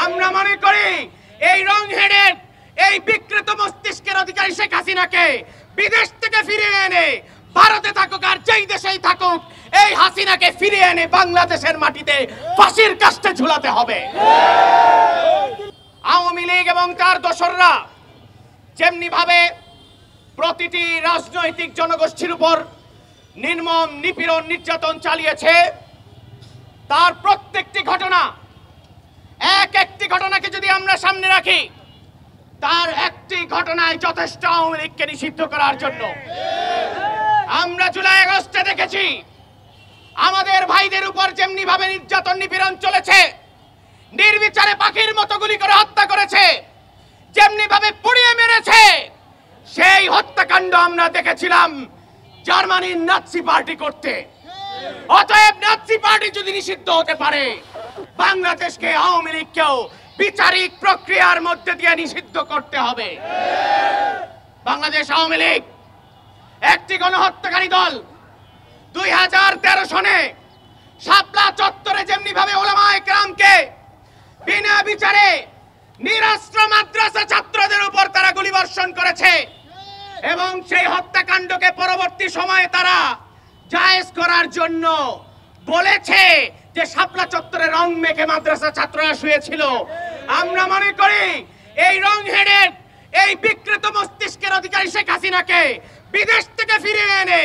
আমরা মনে করি এই রং হেডের এই বিকৃত মস্তিষ্কের অধিকারী শেখ হাসিনাকে বিদেশ থেকে ফিরিয়ে এনে ভারতে থাকুক আর যেই দেশেই থাকুক এই হাসিনাকে ফিরিয়ে এনে বাংলাদেশের মাটিতে ফাঁসির কাস্টে ঝুলাতে হবে। আওয়ামী লীগ এবং তার দোসররা যেমনি ভাবে প্রতিটি রাজনৈতিক জনগোষ্ঠীর উপর নির্মম নিপীড়ন নির্যাতন চালিয়েছে, তার প্রত্যেকটি ঘটনা একটি ঘটনাকে যদি আমরা সামনে রাখি, তার একটি ঘটনায় যথেষ্ট আওয়ামী লীগকে নিষিদ্ধ করার জন্য। আমরা জুলাই আগস্টে দেখেছি আমাদের ভাইদের উপর যেমনি ভাবে নির্যাতন নিপীড়ন চলেছে, নির্বিচারে পাখির মতো গুলি করে হত্যা করেছে, যেমনি ভাবে পুড়িয়ে মেরেছে, সেই হত্যাকাণ্ড আমরা দেখেছিলাম জার্মানির নাৎসি পার্টি করতে। অতএব নাৎসি পার্টি যদি নিষিদ্ধ হতে পারে, বাংলাদেশকে আওয়ামী লীগকেও বিচারিক প্রক্রিয়ার মধ্যে দিয়ে নিষিদ্ধ করতে হবে। বাংলাদেশ আওয়ামী লীগ একটি গণহত্যাকারী দল। 2013 সনে শাপলা চত্বরে যেমনি ভাবে ওলামায়ে কেরামকে বিনা বিচারে নিরস্ত্র মাদ্রাসা ছাত্রদের উপর তারা গুলিবর্ষণ করেছে এবং সেই হত্যাকাণ্ডকে পরবর্তী সময়ে তারা জায়েজ করার জন্য বলেছে যে শাপলা চত্বরে রং মেখে মাদ্রাসা ছাত্ররা শুয়েছিল। আমরা মনে করি এই রং হেডের এই বিকৃত মস্তিষ্কের অধিকারী শেখ হাসিনাকে বিদেশ থেকে ফিরিয়ে এনে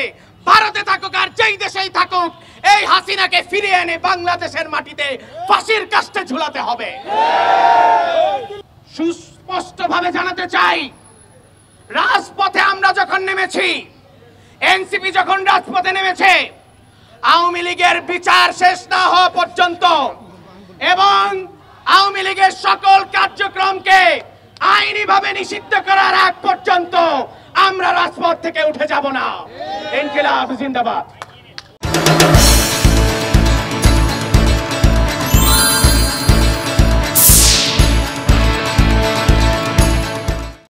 ভারতে থাকুক আর যেই দেশেই থাকুক এই হাসিনাকে ফিরিয়ে এনে বাংলাদেশের মাটিতে ফাঁসির কাস্টে ঝুলাতে হবে। সুস্পষ্টভাবে জানাতে চাই, রাজপথে আমরা যখন নেমেছি, এনসিপি যখন রাজপথে নেমেছে, আওয়ামী লীগের বিচার শেষ না হওয়া পর্যন্ত এবং আওয়ামী লীগের সকল কার্যক্রমকে আইনিভাবে নিষিদ্ধ করার আগ পর্যন্ত আমরা রাজপথ থেকে উঠে যাব না। ইনকিলাব জিন্দাবাদ।